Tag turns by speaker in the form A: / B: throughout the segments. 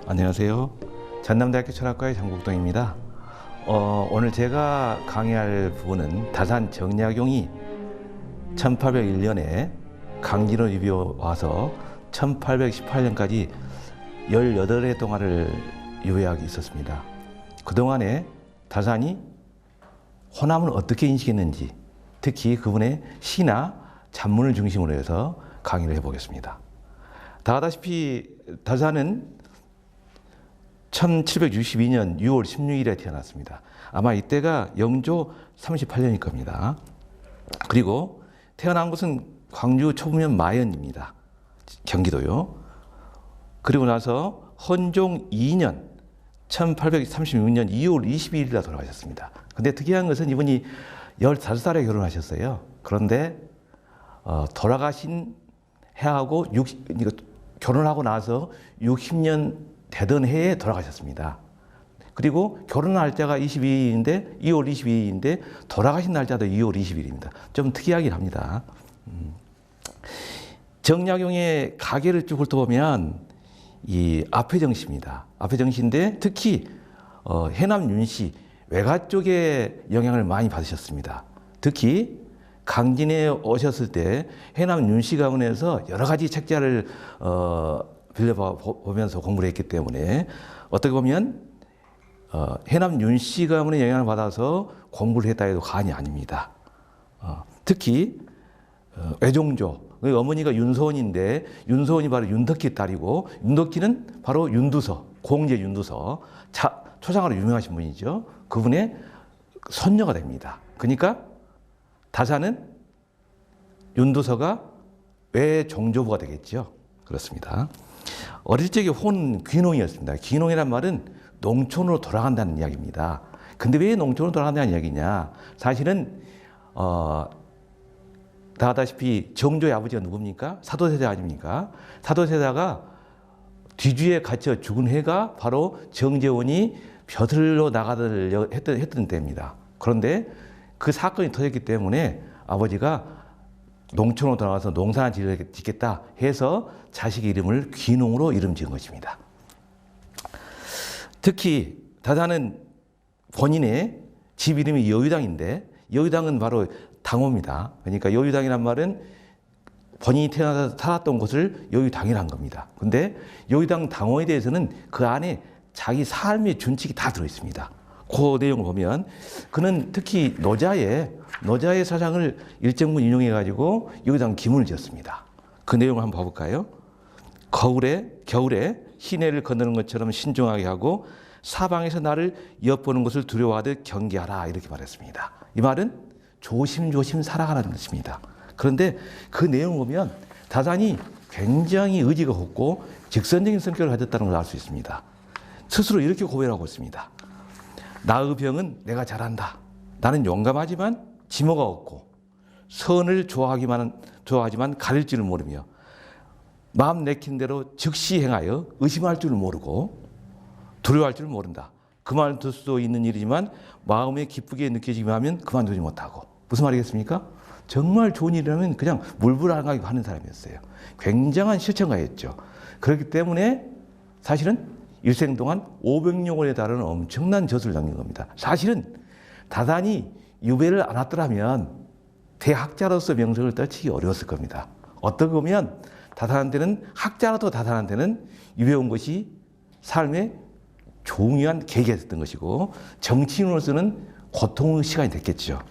A: 안녕하세요. 전남대학교 철학과의 장국동입니다. 오늘 제가 강의할 부분은 다산 정약용이 1801년에 강진으로 유비에 와서 1818년까지 18해 동안을 유배하고 있었습니다. 그동안에 다산이 호남을 어떻게 인식했는지, 특히 그분의 시나 잡문을 중심으로 해서 강의를 해보겠습니다. 다 아다시피 다산은 1762년 6월 16일에 태어났습니다. 아마 이때가 영조 38년일 겁니다. 그리고 태어난 곳은 광주 초부면 마연입니다. 경기도요. 그리고 나서 헌종 2년 1836년 2월 22일에 돌아가셨습니다. 근데 특이한 것은 이분이 15살에 결혼하셨어요. 그런데 돌아가신 해하고 결혼하고 나서 60년 되던 해에 돌아가셨습니다. 그리고 결혼할 때가 22일인데 2월 22일인데 돌아가신 날짜도 2월 20일입니다. 좀 특이하긴 합니다. 정약용의 가계를 쭉 훑어보면 이 아패정씨입니다. 아패정씨인데 특히 해남 윤씨 외가 쪽에 영향을 많이 받으셨습니다. 특히 강진에 오셨을 때 해남 윤씨 가문에서 여러 가지 책자를 빌려보면서 공부를 했기 때문에 어떻게 보면 해남 윤씨 가문의 영향을 받아서 공부를 했다 해도 과언이 아닙니다. 특히 외종조, 어머니가 윤소원인데 윤소원이 바로 윤덕희 딸이고 윤덕희는 바로 윤두서, 공제 윤두서, 초상화로 유명하신 분이죠. 그분의 손녀가 됩니다. 그러니까 다산은 윤두서가 외종조부가 되겠죠. 그렇습니다. 어릴 적에 혼 귀농이었습니다. 귀농이란 말은 농촌으로 돌아간다는 이야기입니다. 근데 왜 농촌으로 돌아간다는 이야기냐? 사실은 다 아다시피 정조의 아버지가 누굽니까? 사도세자 아닙니까? 사도세자가 뒤주에 갇혀 죽은 해가 바로 정재원이 벼슬로 나가려 했던 때입니다. 그런데 그 사건이 터졌기 때문에 아버지가 농촌으로 돌아가서 농사나 짓겠다 해서 자식의 이름을 귀농으로 이름 지은 것입니다. 특히 다산은 본인의 집 이름이 여유당인데 여유당은 바로 당호입니다. 그러니까 여유당이란 말은 본인이 태어나서 살았던 곳을 여유당이라는 겁니다. 근데 여유당 당호에 대해서는 그 안에 자기 삶의 준칙이 다 들어있습니다. 그 내용을 보면 그는 특히 노자의 사상을 일정분 인용해가지고 여기다 기문을 지었습니다. 그 내용을 한번 봐볼까요? 겨울에 시내를 건너는 것처럼 신중하게 하고 사방에서 나를 엿보는 것을 두려워하듯 경계하라 이렇게 말했습니다. 이 말은 조심조심 살아가라는 뜻입니다. 그런데 그 내용을 보면 다산이 굉장히 의지가 곱고 직선적인 성격을 가졌다는 걸 알 수 있습니다. 스스로 이렇게 고백하고 있습니다. 나의 병은 내가 잘한다. 나는 용감하지만 지모가 없고 선을 좋아하지만 가릴 줄을 모르며 마음 내킨 대로 즉시 행하여 의심할 줄을 모르고 두려워할 줄을 모른다. 그만둘 수도 있는 일이지만 마음에 기쁘게 느껴지기만 하면 그만두지 못하고. 무슨 말이겠습니까? 정말 좋은 일이라면 그냥 물불안하게 하는 사람이었어요. 굉장한 실천가였죠. 그렇기 때문에 사실은 일생 동안 500여 권에 달하는 엄청난 저술을 남긴 겁니다. 사실은 다산이 유배를 안 왔더라면 대학자로서 명성을 떨치기 어려웠을 겁니다. 어떻게 보면 다산한테는 유배 온 것이 삶의 중요한 계기였던 것이고 정치인으로서는 고통의 시간이 됐겠죠.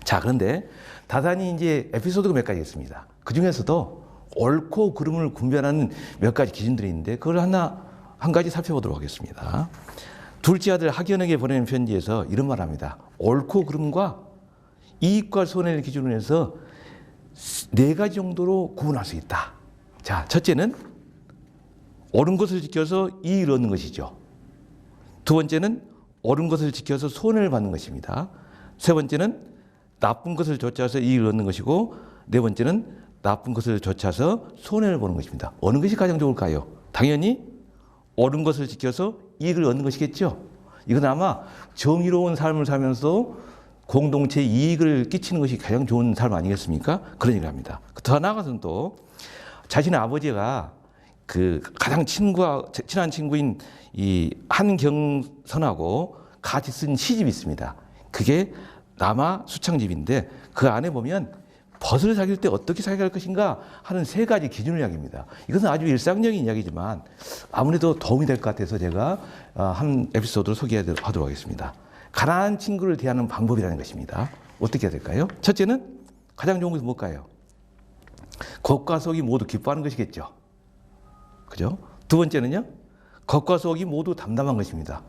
A: 자, 그런데 다산이 이제 에피소드가 몇 가지 있습니다. 그 중에서도 옳고 그름을 분별하는 몇 가지 기준들이 있는데 그걸 한 가지 살펴보도록 하겠습니다. 둘째 아들 학연에게 보내는 편지에서 이런 말을 합니다. 옳고 그름과 이익과 손해를 기준으로 해서 4가지 정도로 구분할 수 있다. 자, 첫째는 옳은 것을 지켜서 이익을 얻는 것이죠. 두 번째는 옳은 것을 지켜서 손해를 받는 것입니다. 세 번째는 나쁜 것을 좇아서 이익을 얻는 것이고 네 번째는 나쁜 것을 좇아서 손해를 보는 것입니다. 어느 것이 가장 좋을까요? 당연히 옳은 것을 지켜서 이익을 얻는 것이겠죠. 이건 아마 정의로운 삶을 살면서 공동체에 이익을 끼치는 것이 가장 좋은 삶 아니겠습니까? 그런 얘기를 합니다. 더 나아가서는 또 자신의 아버지가 그 가장 친한 친구인 이 한경선하고 같이 쓴 시집이 있습니다. 그게 남아 수창집인데 그 안에 보면 벗을 사귈 때 어떻게 사귀할 것인가 하는 3가지 기준을 이야기합니다. 이것은 아주 일상적인 이야기지만 아무래도 도움이 될 것 같아서 제가 한 에피소드를 소개하도록 하겠습니다. 가난한 친구를 대하는 방법이라는 것입니다. 어떻게 해야 될까요? 첫째는 가장 좋은 것은 뭘까요? 겉과 속이 모두 기뻐하는 것이겠죠. 그죠? 두 번째는요, 겉과 속이 모두 담담한 것입니다.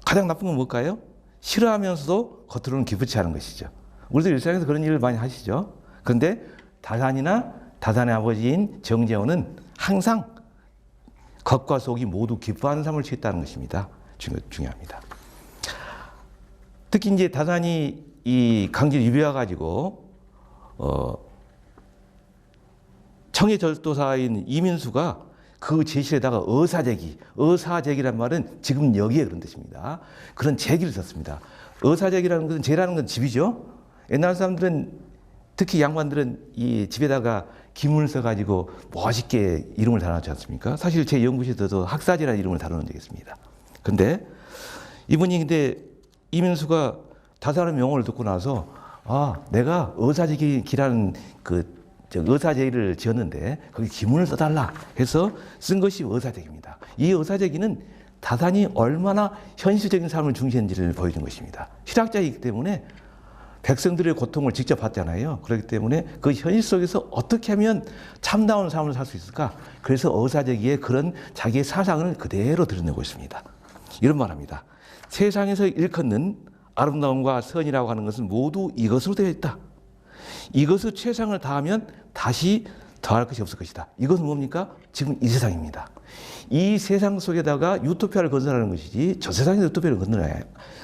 A: 가장 나쁜 건 뭘까요? 싫어하면서도 겉으로는 기쁘지 않은 것이죠. 우리도 일상에서 그런 일을 많이 하시죠. 그런데 다산이나 다산의 아버지인 정재원은 항상 겉과 속이 모두 기뻐하는 삶을 취했다는 것입니다. 중요합니다. 특히 이제 다산이 이 강제로 유배와 가지고 청해절도사인 이민수가 그 제실에다가 의사제기란 말은 지금 여기에 그런 뜻입니다. 그런 제기를 썼습니다. 의사제기라는 것은 제라는 건 집이죠. 옛날 사람들은 특히 양반들은 이 집에다가 기문을 써가지고 멋있게 이름을 달아놓지 않습니까? 사실 제 연구실에도 학사제라는 이름을 달아놓은 적이 있습니다. 근데 이분이 근데 이민수가 다산의 명언을 듣고 나서 내가 의사제기라는 의사제기를 지었는데 거기 기문을 써달라 해서 쓴 것이 의사제기입니다. 이 의사제기는 다산이 얼마나 현실적인 삶을 중시했는지를 보여준 것입니다. 실학자이기 때문에 백성들의 고통을 직접 봤잖아요. 그렇기 때문에 그 현실 속에서 어떻게 하면 참다운 삶을 살 수 있을까? 그래서 의사제기에 그런 자기의 사상을 그대로 드러내고 있습니다. 이런 말합니다. 세상에서 일컫는 아름다움과 선이라고 하는 것은 모두 이것으로 되어 있다. 이것을 최상을 다하면 다시 더할 것이 없을 것이다. 이것은 뭡니까? 지금 이 세상입니다. 이 세상 속에다가 유토피아를 건설하는 것이지 저 세상에서 유토피아를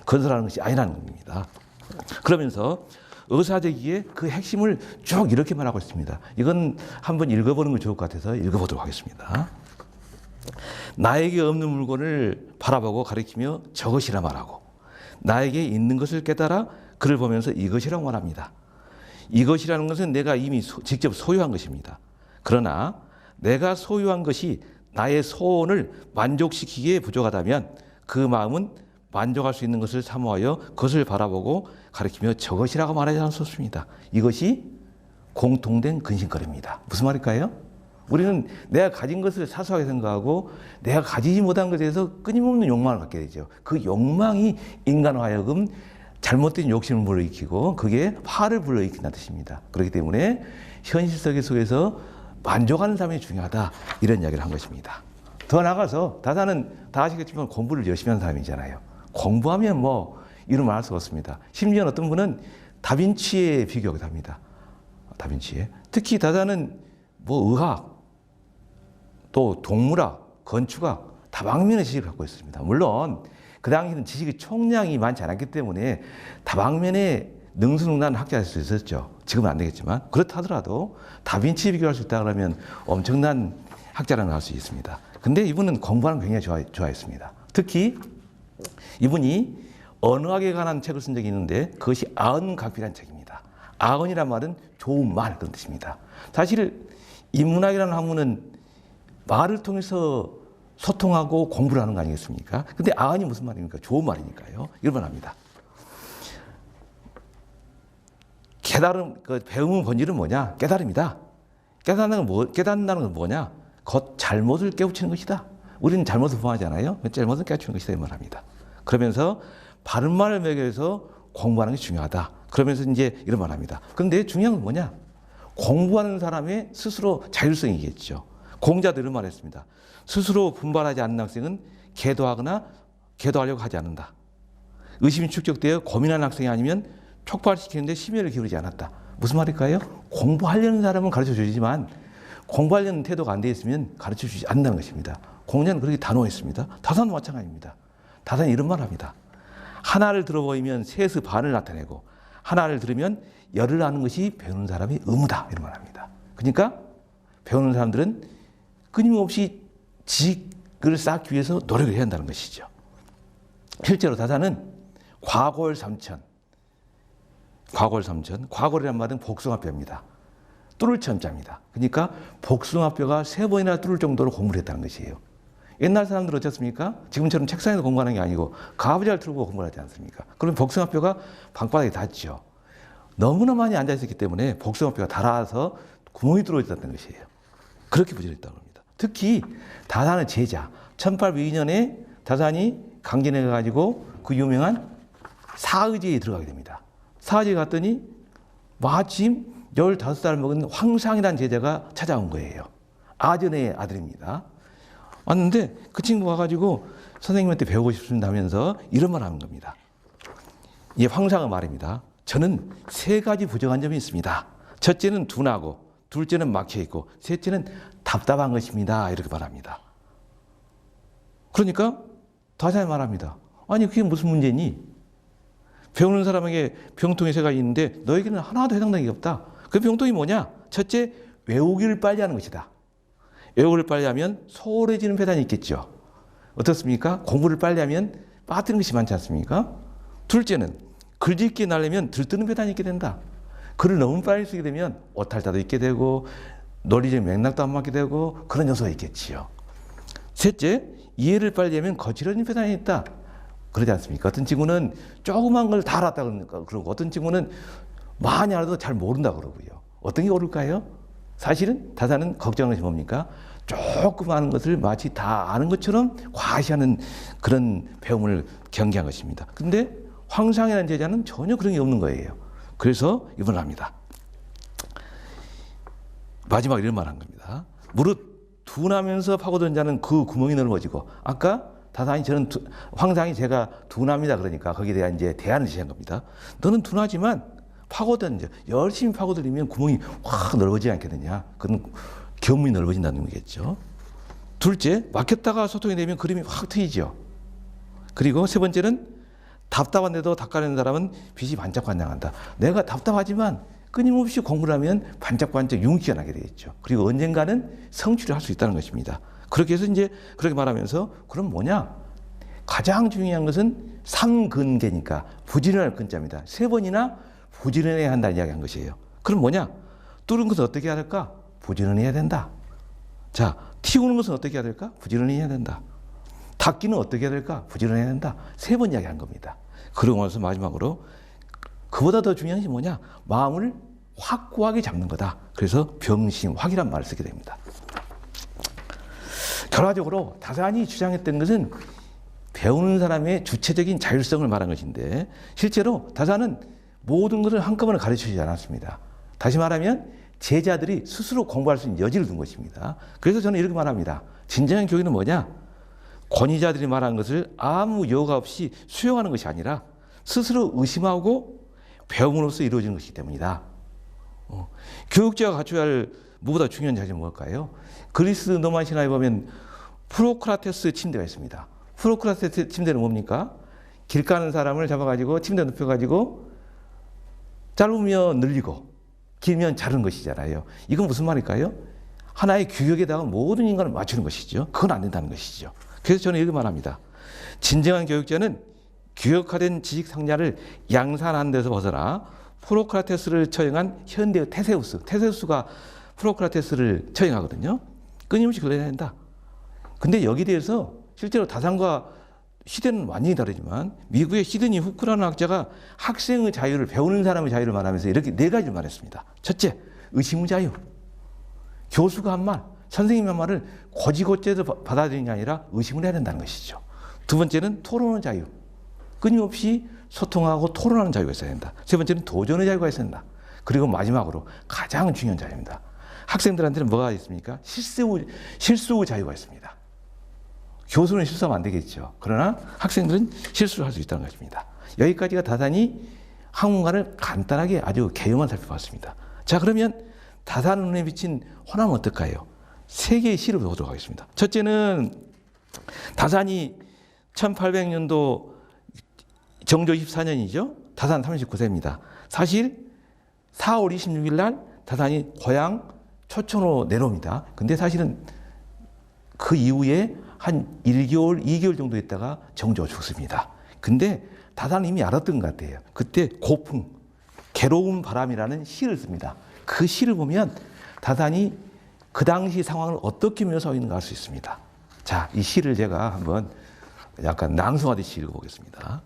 A: 건설하는 것이 아니라는 겁니다. 그러면서 의사제기의 그 핵심을 쭉 이렇게 말하고 있습니다. 이건 한번 읽어보는 게 좋을 것 같아서 읽어보도록 하겠습니다. 나에게 없는 물건을 바라보고 가리키며 저것이라 말하고 나에게 있는 것을 깨달아 그를 보면서 이것이라고 말합니다. 이것이라는 것은 내가 이미 직접 소유한 것입니다. 그러나 내가 소유한 것이 나의 소원을 만족시키기에 부족하다면 그 마음은 만족할 수 있는 것을 사모하여 그것을 바라보고 가리키며 저것이라고 말하지 않을 수 없습니다. 이것이 공통된 근심거리입니다. 무슨 말일까요? 우리는 내가 가진 것을 사소하게 생각하고 내가 가지지 못한 것에 대해서 끊임없는 욕망을 갖게 되죠. 그 욕망이 인간으로 하여금 잘못된 욕심을 불러일으키고 그게 화를 불러일으킨다는 뜻입니다. 그렇기 때문에 현실 속에서 만족하는 삶이 중요하다. 이런 이야기를 한 것입니다. 더 나아가서 다산은 다 아시겠지만 공부를 열심히 하는 사람이잖아요. 공부하면 뭐 이런 말 할 수가 없습니다. 심지어 어떤 분은 다빈치에 비교하기도 합니다. 다빈치에. 특히 다산은 뭐 의학, 또 동물학, 건축학 다방면의 지식을 갖고 있습니다. 물론 그 당시에는 지식의 총량이 많지 않았기 때문에 다방면의 능수능란한 학자일 수 있었죠. 지금은 안 되겠지만 그렇다 하더라도 다빈치에 비교할 수 있다 그러면 엄청난 학자라는 걸 할 수 있습니다. 근데 이분은 공부하는 거 굉장히 좋아했습니다. 특히 이분이 언어학에 관한 책을 쓴 적이 있는데 그것이 아언각비라는 책입니다. 아언이란 말은 좋은 말 그런 뜻입니다. 사실 인문학이라는 학문은 말을 통해서 소통하고 공부를 하는 거 아니겠습니까? 근데 아언이 무슨 말입니까? 좋은 말이니까요. 이런 말 합니다. 배움의 본질은 뭐냐? 깨달음이다. 깨닫는다는 건 뭐냐? 곧 잘못을 깨우치는 것이다. 우리는 잘못을 범하잖아요. 잘못을 깨우치는 것이다. 이 말합니다. 그러면서 바른 말을 매개해서 공부하는 게 중요하다. 그러면서 이제 이런 말 합니다. 그런데 중요한 건 뭐냐? 공부하는 사람의 스스로 자율성이겠죠. 공자도 이런 말 했습니다. 스스로 분발하지 않는 학생은 계도하려고 하지 않는다. 의심이 축적되어 고민하는 학생이 아니면 촉발시키는데 심혈을 기울이지 않았다. 무슨 말일까요? 공부하려는 사람은 가르쳐주지만 공부하려는 태도가 안 돼 있으면 가르쳐주지 않는다는 것입니다. 공자는 그렇게 단호했습니다. 다산도 마찬가지입니다. 다산이 이런 말을 합니다. 하나를 들어보이면 셋의 반을 나타내고 하나를 들으면 열을 아는 것이 배우는 사람의 의무다. 이런 말을 합니다. 그러니까 배우는 사람들은 끊임없이 지식을 쌓기 위해서 노력을 해야 한다는 것이죠. 실제로 다산은 과골삼천, 과골이란 말은 복숭아뼈입니다. 뚫을 천자입니다. 그러니까 복숭아뼈가 3번이나 뚫을 정도로 공부를 했다는 것이에요. 옛날 사람들 어떻습니까? 지금처럼 책상에서 공부하는 게 아니고 가부좌를 틀고 공부를 하지 않습니까? 그러면 복숭아뼈가 방바닥에 닿죠. 너무나 많이 앉아 있었기 때문에 복숭아뼈가 닳아서 구멍이 뚫어졌다는 것이에요. 그렇게 부지런했다고 합니다. 특히 다산의 제자 1802년에 다산이 강진에 가가지고 그 유명한 사의제에 들어가게 됩니다. 사의제에 갔더니 마침 15살 먹은 황상이라는 제자가 찾아온 거예요. 아전의 아들입니다. 왔는데 그 친구가 와가지고 선생님한테 배우고 싶습니다면서 이런 말 하는 겁니다. 이 황상의 말입니다. 저는 3가지 부정한 점이 있습니다. 첫째는 둔하고, 둘째는 막혀있고, 셋째는 답답한 것입니다. 이렇게 말합니다. 그러니까 다시 말합니다. 아니 그게 무슨 문제니? 배우는 사람에게 병통이 3가지 있는데 너에게는 하나도 해당되는 게 없다. 그 병통이 뭐냐? 첫째, 외우기를 빨리 하는 것이다. 외우기를 빨리 하면 소홀해지는 패단이 있겠죠. 어떻습니까? 공부를 빨리 하면 빠뜨리는 것이 많지 않습니까? 둘째는 글짓기에 나려면 들뜨는 패단이 있게 된다. 글을 너무 빨리 쓰게 되면 오탈자도 있게 되고 논리적 맥락도 안 맞게 되고 그런 요소가 있겠지요. 셋째, 이해를 빨리 하면 거칠어진 패단이 있다. 그러지 않습니까? 어떤 친구는 조그만 걸 다 알았다 그러고 어떤 친구는 많이 알아도 잘 모른다 그러고요. 어떤 게 옳을까요? 사실은 다산은 걱정하는 것이 뭡니까? 조금 아는 것을 마치 다 아는 것처럼 과시하는 그런 배움을 경계한 것입니다. 근데 황상이라는 제자는 전혀 그런 게 없는 거예요. 그래서 이번을 합니다. 마지막에 이런 말 한 겁니다. 무릇 둔하면서 파고든 자는 그 구멍이 넓어지고, 아까 다산이 저는 황상이 제가 둔합니다. 그러니까 거기에 대한 이제 대안을 제시한 겁니다. 너는 둔하지만 파고든 자, 열심히 파고들면 구멍이 확 넓어지지 않겠느냐. 그건 견문이 넓어진다는 거겠죠. 둘째, 막혔다가 소통이 되면 그림이 확 트이죠. 그리고 세 번째는 답답한데도 닦아내는 사람은 빛이 반짝반짝한다. 내가 답답하지만 끊임없이 공부를 하면 반짝반짝 윤기가 나게 되겠죠. 그리고 언젠가는 성취를 할 수 있다는 것입니다. 그렇게 해서 이제 그렇게 말하면서 그럼 뭐냐? 가장 중요한 것은 삼근계니까 부지런할 근자입니다. 3번이나 부지런해야 한다는 이야기한 것이에요. 그럼 뭐냐? 뚫은 것은 어떻게 해야 될까? 부지런해야 된다. 자, 틔우는 것은 어떻게 해야 될까? 부지런해야 된다. 닦기는 어떻게 해야 될까? 부지런해야 된다. 3번 이야기한 겁니다. 그러고 나서 마지막으로 그보다 더 중요한 것이 뭐냐? 마음을 확고하게 잡는 거다. 그래서 병심확이란 말을 쓰게 됩니다. 결과적으로 다산이 주장했던 것은 배우는 사람의 주체적인 자율성을 말한 것인데 실제로 다산은 모든 것을 한꺼번에 가르치지 않았습니다. 다시 말하면 제자들이 스스로 공부할 수 있는 여지를 둔 것입니다. 그래서 저는 이렇게 말합니다. 진정한 교육은 뭐냐? 권위자들이 말한 것을 아무 여과 없이 수용하는 것이 아니라 스스로 의심하고 배움으로써 이루어지는 것이기 때문이다. 교육자가 갖춰야 할 무보다 중요한 자질은 뭘까요? 그리스 로마 신화에 보면 프로크라테스 침대가 있습니다. 프로크라테스 침대는 뭡니까? 길 가는 사람을 잡아가지고 침대 눕혀가지고 짧으면 늘리고 길면 자르는 것이잖아요. 이건 무슨 말일까요? 하나의 규격에다가 모든 인간을 맞추는 것이죠. 그건 안 된다는 것이죠. 그래서 저는 이렇게 말합니다. 진정한 교육자는 규격화된 지식 상자를 양산하는 데서 벗어나 프로크라테스를 처형한 현대의 테세우스가 프로크라테스를 처형하거든요. 끊임없이 걸러야 된다. 근데 여기에 대해서 실제로 다산과 시대는 완전히 다르지만 미국의 시드니 후크라는 학자가 학생의 자유를, 배우는 사람의 자유를 말하면서 이렇게 4가지를 말했습니다. 첫째, 의심의 자유. 교수가 한 말, 선생님이 한 말을 고지고대로 받아들이는 게 아니라 의심을 해야 된다는 것이죠. 두 번째는 토론의 자유. 끊임없이 소통하고 토론하는 자유가 있어야 된다. 세 번째는 도전의 자유가 있어야 된다. 그리고 마지막으로 가장 중요한 자유입니다. 학생들한테는 뭐가 있습니까? 실수의 자유가 있습니다. 교수는 실수하면 안 되겠죠. 그러나 학생들은 실수를 할 수 있다는 것입니다. 여기까지가 다산이 학문가를 간단하게 아주 개요만 살펴봤습니다. 자, 그러면 다산 눈에 비친 호남은 어떨까요? 3개의 시를 보도록 하겠습니다. 첫째는 다산이 1800년도 정조 24년이죠. 다산 39세입니다. 사실 4월 26일 날 다산이 고향 초천으로 내려옵니다. 근데 사실은 그 이후에 한 1개월, 2개월 정도 있다가 정조가 죽습니다. 근데 다산은 이미 알았던 것 같아요. 그때 고풍, 괴로운 바람이라는 시를 씁니다. 그 시를 보면 다산이 그 당시 상황을 어떻게 묘사하고 있는가 알 수 있습니다. 자, 이 시를 제가 한번 약간 낭송하듯이 읽어보겠습니다.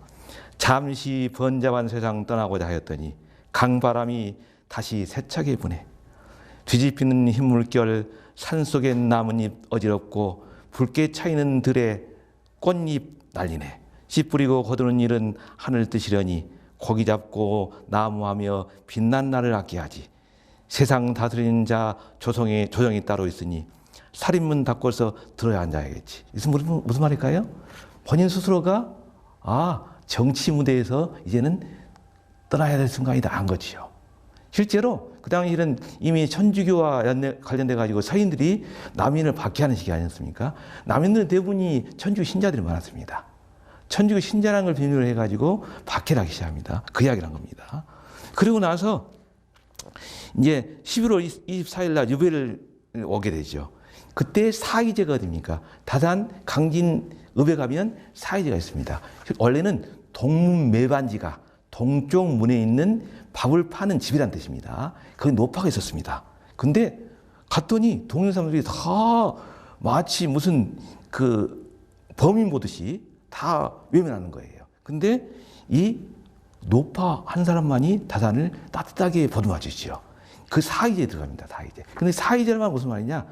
A: 잠시 번잡한 세상 떠나고자 하였더니 강바람이 다시 세차게 부네. 뒤집히는 흰물결 산속의 나뭇잎 어지럽고 붉게 차이는 들에 꽃잎 날리네. 씨 뿌리고 거두는 일은 하늘 뜻이려니 고기 잡고 나무하며 빛난 날을 아껴야지. 세상 다스리는 자 조정이 따로 있으니 살인문 닫고서 들어야 앉아야겠지. 이것은 무슨 말일까요? 본인 스스로가 정치 무대에서 이제는 떠나야 될 순간이다 한 거지요. 실제로 그 당시에는 이미 천주교와 관련돼 가지고 서인들이 남인을 박해하는 시기 아니었습니까? 남인들은 대부분이 천주교 신자들이 많았습니다. 천주교 신자라는 걸 비밀로 해가지고 박해를 하기 시작합니다. 그 이야기를 한 겁니다. 그리고 나서 이제 11월 24일 날 유배를 오게 되죠. 그때 사의제가 어딥니까? 다산 강진읍에 가면 사의제가 있습니다. 원래는 동문매반지가 동쪽 문에 있는 밥을 파는 집이란 뜻입니다. 거기 노파가 있었습니다. 근데 갔더니 동네 사람들이 다 마치 무슨 그 범인 보듯이 다 외면하는 거예요. 근데 이 노파 한 사람만이 다산을 따뜻하게 보듬어 주시죠. 그 사의제에 들어갑니다. 사의제. 근데 사의제란 무슨 말이냐?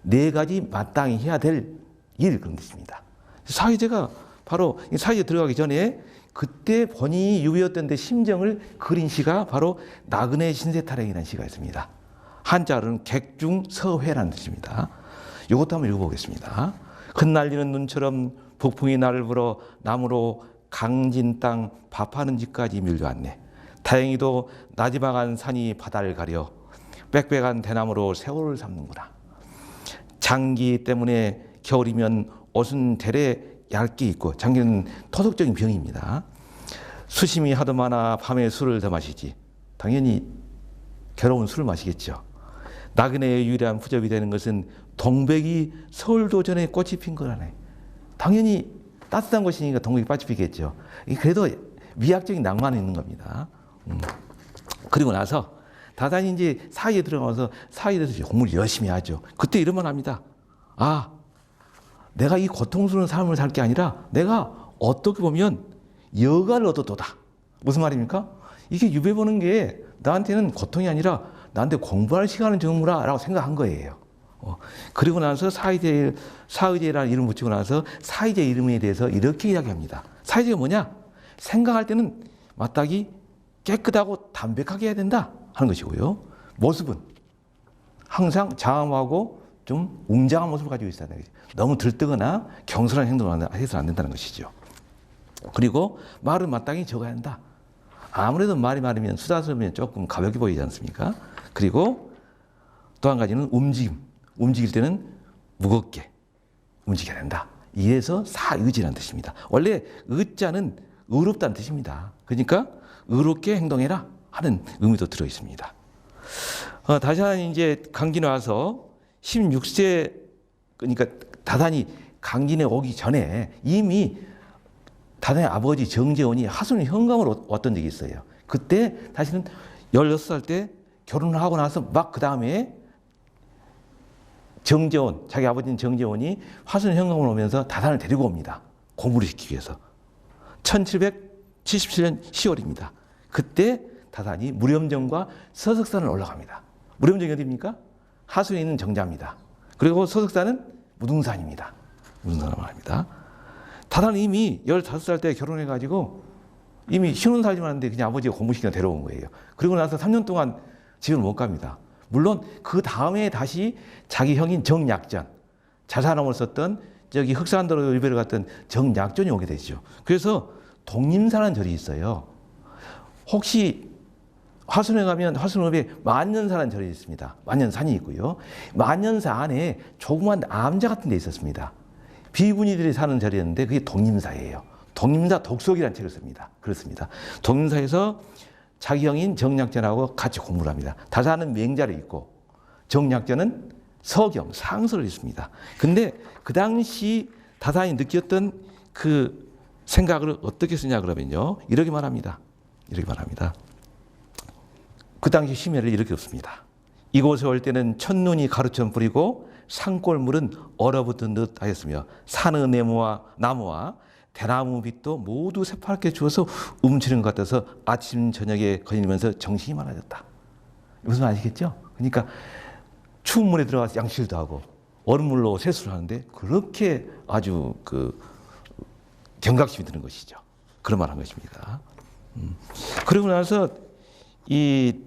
A: 4가지 마땅히 해야 될 일, 그런 뜻입니다. 사의제가 바로 사의제 들어가기 전에 그때 본인이 유배였던 데 심정을 그린 시가 바로 나그네 신세타령이라는 시가 있습니다. 한자로는 객중서회라는 뜻입니다. 이것도 한번 읽어보겠습니다. 흩날리는 눈처럼 북풍이 나를 불어 나무로 강진 땅 밥하는 집까지 밀려왔네. 다행히도 나지막한 산이 바다를 가려 빽빽한 대나무로 세월을 삼는구나. 장기 때문에 겨울이면 옷은 대래 얇게 입고, 장기는 토속적인 병입니다. 수심이 하도 많아 밤에 술을 더 마시지. 당연히 괴로운 술을 마시겠죠. 나그네의 유일한 부접이 되는 것은 동백이 서울도전에 꽃이 핀 거라네. 당연히 따뜻한 곳이니까 동백이 꽃이 피겠죠. 그래도 미학적인 낭만이 있는 겁니다. 그리고 나서 다산이 이제 사이에 들어가서 사이에 대해서 공부를 열심히 하죠. 그때 이런 말 합니다. 내가 이 고통스러운 삶을 살 게 아니라 내가 어떻게 보면 여가를 얻어도다. 무슨 말입니까? 이게 유배 보는 게 나한테는 고통이 아니라 나한테 공부할 시간을 주는구나라고 생각한 거예요. 그리고 나서 사의제라는 이름을 붙이고 나서 사의제 이름에 대해서 이렇게 이야기합니다. 사의제가 뭐냐? 생각할 때는 마땅히 깨끗하고 담백하게 해야 된다 하는 것이고요. 모습은 항상 장엄하고 좀 웅장한 모습을 가지고 있어야 된다. 너무 들뜨거나 경솔한 행동을 해서는 안 된다는 것이죠. 그리고 말은 마땅히 적어야 한다. 아무래도 말이 많으면 수다스러우면 조금 가볍게 보이지 않습니까? 그리고 또 한 가지는 움직일 때는 무겁게 움직여야 된다. 이래서 사의지라는 뜻입니다. 원래 의자는 의롭다는 뜻입니다. 그러니까 의롭게 행동해라 하는 의미도 들어 있습니다. 다산이 이제 강진에 와서 16세, 그러니까 다산이 강진에 오기 전에 이미 다산의 아버지 정재원이 하순 현감으로 왔던 적이 있어요. 그때 다시는 16살 때 결혼을 하고 나서 막 그 다음에 정재원, 자기 아버지인 정재원이 화순 현감으로 오면서 다산을 데리고 옵니다. 공부를 시키기 위해서. 1777년 10월입니다. 그때 다산이 무렴정과 서석산을 올라갑니다. 무렴정이 어디입니까? 하순에 있는 정자입니다. 그리고 서석산은 무등산입니다. 무등산을 말합니다. 다산은 이미 15살 때 결혼해가지고 이미 신혼 살지만 하는데 그냥 아버지가 공부시키며 데려온 거예요. 그리고 나서 3년 동안 집을 못 갑니다. 물론 그 다음에 다시 자기 형인 정약전, 자사람을 썼던 저기 흑산도로 유배를 갔던 정약전이 오게 되죠. 그래서 독림사라는 절이 있어요. 혹시 화순에 가면 화순읍에 만년사라는 절이 있습니다. 만년산이 있고요. 만년사 안에 조그만 암자 같은 데 있었습니다. 비구니들이 사는 절이었는데 그게 독림사예요. 독림사 독속이라는 책을 씁니다. 그렇습니다. 독림사에서 자기 형인 정약전하고 같이 공부를 합니다. 다산은 맹자를 읽고 정약전은 서경, 상서를 읽습니다. 근데 그 당시 다산이 느꼈던 그 생각을 어떻게 쓰냐 그러면요. 이렇게 말합니다. 그 당시 심혈을 이렇게 없습니다. 이곳에 올 때는 첫눈이 가루처럼 뿌리고 산골물은 얼어붙은 듯 하였으며 산의 나무와 대나무 빛도 모두 새파랗게 주어서 움츠린 것 같아서 아침 저녁에 거닐면서 정신이 많아졌다. 무슨 말 아시겠죠? 그러니까 추운 물에 들어가서 양치질도 하고 얼음물로 세수를 하는데 그렇게 아주 경각심이 드는 것이죠. 그런 말 한 것입니다. 그러고 나서 이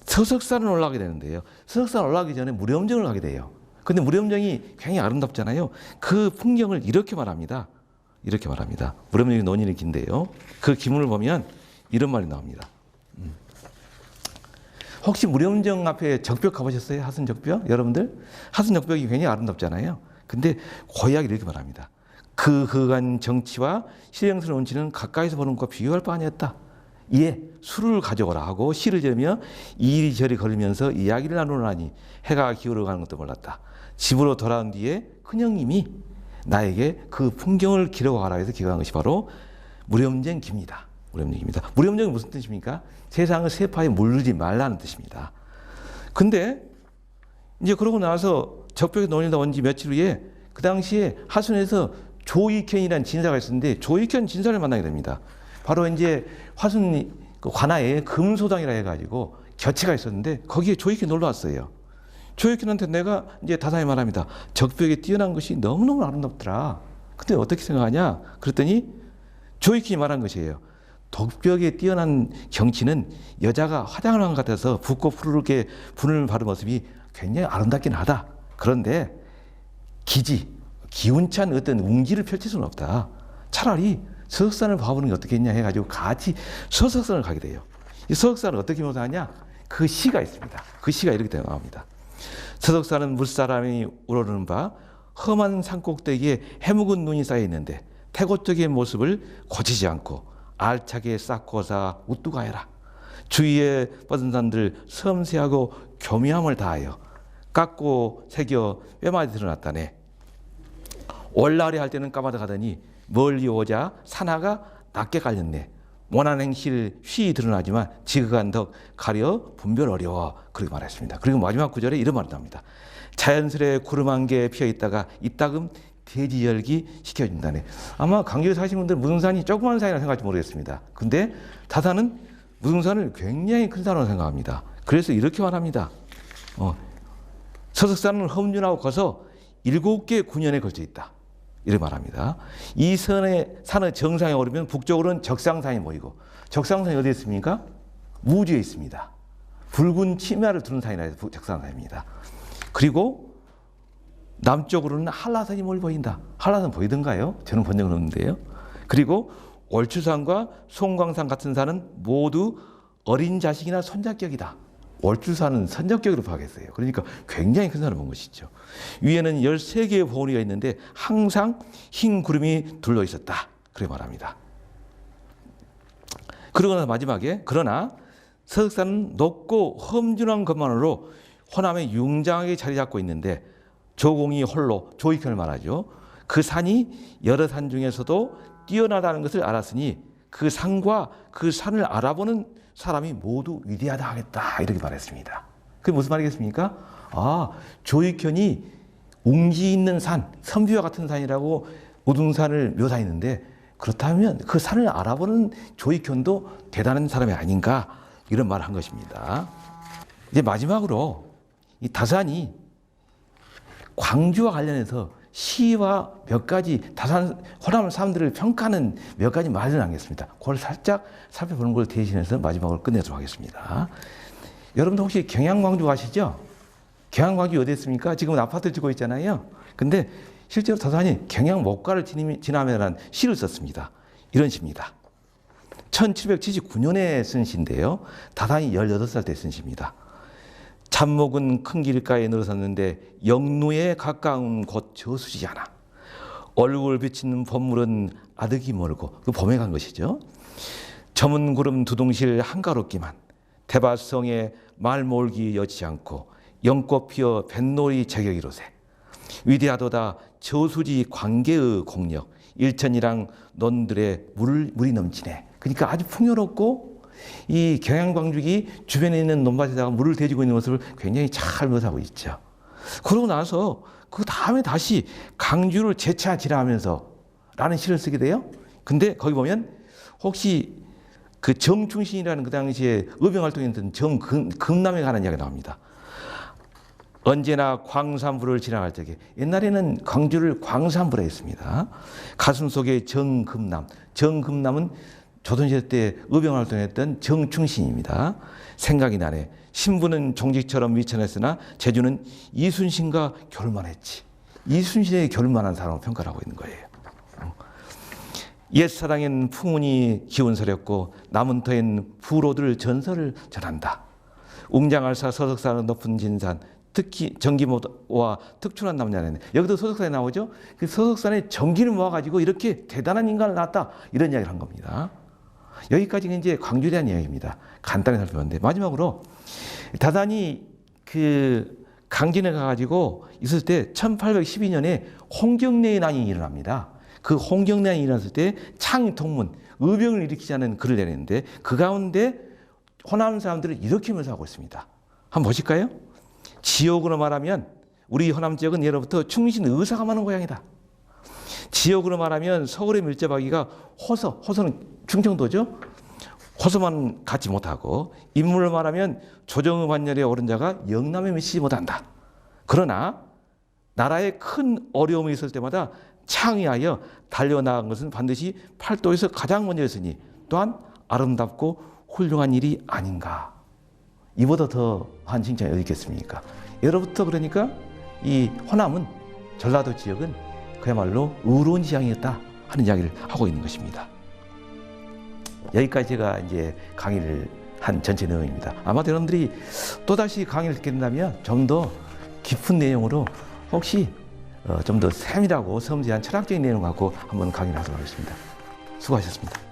A: 서석산을 올라가게 되는데요. 서석산 올라가기 전에 무렴정을 가게 돼요. 근데 무렴정이 굉장히 아름답잖아요. 그 풍경을 이렇게 말합니다. 이렇게 말합니다. 무렴정의 논의는 긴데요. 그 기문을 보면 이런 말이 나옵니다. 혹시 무렴정 앞에 적벽 가보셨어요? 하순적벽? 여러분들? 하순적벽이 굉장히 아름답잖아요. 근데 고약이 이렇게 말합니다. 그 흑한 정치와 실행스러운 운치는 가까이서 보는 것과 비교할 바 아니었다. 이에 술을 가져오라 하고 시를 지으며 이리저리 걸으면서 이야기를 나누라니 해가 기울어가는 것도 몰랐다. 집으로 돌아온 뒤에 큰형님이 나에게 그 풍경을 기록하라 해서 기록한 것이 바로 무렴정기입니다. 무렴정기입니다. 무렴정이 무슨 뜻입니까? 세상을 세파에 물르지 말라는 뜻입니다. 근데 이제 그러고 나서 적벽에 논의가 온 지 며칠 후에 그 당시에 하순에서 조익현이라는 진사가 있었는데 조익현 진사를 만나게 됩니다. 바로 이제 화순 관아에 금소당이라 해가지고 겨치가 있었는데 거기에 조익현이 놀러 왔어요. 조익현한테 내가 이제 다사히 말합니다. 적벽에 뛰어난 것이 너무너무 아름답더라. 근데 어떻게 생각하냐? 그랬더니 조익현이 말한 것이에요. 덕벽에 뛰어난 경치는 여자가 화장을 한 것 같아서 붓고 푸르르게 분을 바른 모습이 굉장히 아름답긴 하다. 그런데 기운찬 어떤 웅지를 펼칠 수는 없다. 차라리 서석산을 봐보는 게 어떻겠냐 해가지고 같이 서석산을 가게 돼요. 이 서석산을 어떻게 묘사하냐? 그 시가 있습니다. 그 시가 이렇게 나옵니다. 서석산은 물사람이 우러르는 바 험한 산꼭대기에 해묵은 눈이 쌓여 있는데 태고적의 모습을 고치지 않고 알차게 쌓고사 우뚝하여라. 주위에 뻗은 산들 섬세하고 교묘함을 다하여 깎고 새겨 뼈마디 드러났다네. 올라리 할 때는 까마득 하더니 멀리 오자 산하가 낮게 깔렸네. 원한 행실 휘 드러나지만 지극한 덕 가려 분별 어려워. 그렇게 말했습니다. 그리고 마지막 구절에 이런 말이 나옵니다. 자연스레 구름 한 개 피어 있다가 이따금 대지 열기 시켜준다네. 아마 강주에 사시는 분들 무등산이 조그만 산이라 생각할지 모르겠습니다. 근데 다산은 무등산을 굉장히 큰 산으로 생각합니다. 그래서 이렇게 말합니다. 서석산은 험준하고 커서 7개 군현에 걸쳐 있다. 이렇게 말합니다. 이 산의 정상에 오르면 북쪽으로는 적상산이 보이고 적상산이 어디에 있습니까? 무주에 있습니다. 붉은 치마를 두른 산이라 해서 적상산입니다. 그리고 남쪽으로는 한라산이 멀리 보인다. 한라산 보이던가요? 저는 본 적은 없는데요. 그리고 월추산과 송광산 같은 산은 모두 어린 자식이나 손자격이다. 월추산은 선적격으로 파악했어요. 그러니까 굉장히 큰 산을 본 것이죠. 위에는 13개의 봉우리가 있는데 항상 흰 구름이 둘러 있었다. 그렇게 말합니다. 그러고 나서 마지막에 그러나 서석산은 높고 험준한 것만으로 호남에 융장하게 자리 잡고 있는데 조공이 홀로 조익현을 말하죠. 그 산이 여러 산 중에서도 뛰어나다는 것을 알았으니 그 산과 그 산을 알아보는 사람이 모두 위대하다 하겠다. 이렇게 말했습니다. 그게 무슨 말이겠습니까? 조익현이 웅지 있는 산, 선비와 같은 산이라고 우등산을 묘사했는데 그렇다면 그 산을 알아보는 조익현도 대단한 사람이 아닌가 이런 말을 한 것입니다. 이제 마지막으로 이 다산이 광주와 관련해서 시와 몇 가지 다산 호남 사람들을 평가하는 몇 가지 말을 남겼습니다. 그걸 살짝 살펴보는 걸 대신해서 마지막으로 끝내도록 하겠습니다. 여러분도 혹시 경양-광주 가시죠? 경양-광주 어디 있습니까? 지금은 아파트 짓고 있잖아요. 근데 실제로 다산이 경양-목가를 지나면이라는 시를 썼습니다. 이런 시입니다. 1779년에 쓴 시인데요. 다산이 18살 때 쓴 시입니다. 잡목은 큰 길가에 늘어섰는데 영루에 가까운 곳 저수지 않아. 얼굴 비치는 봄물은 아득이 멀고 그 봄에 간 것이죠. 저문 구름 두둥실 한가롭기만 대바성에 말몰기 여지 않고 연꽃 피어 뱃놀이 제격이로세. 위대하도다 저수지 관계의 공력 일천이랑 넌들의 물이 넘치네. 그러니까 아주 풍요롭고 이 경양광죽이 주변에 있는 논밭에다가 물을 대주고 있는 모습을 굉장히 잘 묘사하고 있죠. 그러고 나서 그 다음에 다시 강주를 재차 지나면서 라는 시를 쓰게 돼요. 근데 거기 보면 혹시 그 정충신이라는 그 당시에 의병활동했던 정금남에 관한 이야기가 나옵니다. 언제나 광산부를 지나갈 적에, 옛날에는 광주를 광산부라 했습니다. 가슴 속에 정금남, 정금남은 조선시대 때 의병활동했던 정충신입니다. 생각이 나네. 신부는 종직처럼 미천했으나 제주는 이순신과 결만했지. 이순신에 결만한 사람을 평가하고 있는 거예요. 옛사랑엔 풍운이 기운서렸고 남은 터엔 부로들 전설을 전한다. 웅장할사 서석산은 높은 진산, 특히 전기모와 특출한 남자네. 여기도 서석산에 나오죠. 그 서석산에 전기를 모아가지고 이렇게 대단한 인간을 낳았다, 이런 이야기를 한 겁니다. 여기까지는 이제 광주에 대한 이야기입니다. 간단히 살펴봤는데, 마지막으로 다단히 그 강진에 가가지고 있을 때 1812년에 홍경래의 난이 일어납니다. 그 홍경래난이 일어났을 때 창통문, 의병을 일으키자는 글을 내렸는데, 그 가운데 호남 사람들을 이렇게 묘사하고 있습니다. 한번 보실까요? 지역으로 말하면 우리 호남 지역은 예로부터 충신 의사가 많은 고향이다. 지역으로 말하면 서울에 밀접하기가 호서는 충청도죠. 호서만 갖지 못하고, 인물로 말하면 조정의 환열에 오른 자가 영남에 미치지 못한다. 그러나 나라에 큰 어려움이 있을 때마다 창의하여 달려나간 것은 반드시 팔도에서 가장 먼저였으니 또한 아름답고 훌륭한 일이 아닌가. 이보다 더한 칭찬이 어디 있겠습니까? 예로부터 그러니까 이 호남은, 전라도 지역은 그야말로 의로운 지향이었다 하는 이야기를 하고 있는 것입니다. 여기까지 제가 이제 강의를 한 전체 내용입니다. 아마도 여러분들이 또다시 강의를 듣게 된다면 좀 더 깊은 내용으로, 혹시 좀 더 세밀하고 섬세한 철학적인 내용 갖고 한번 강의를 하도록 하겠습니다. 수고하셨습니다.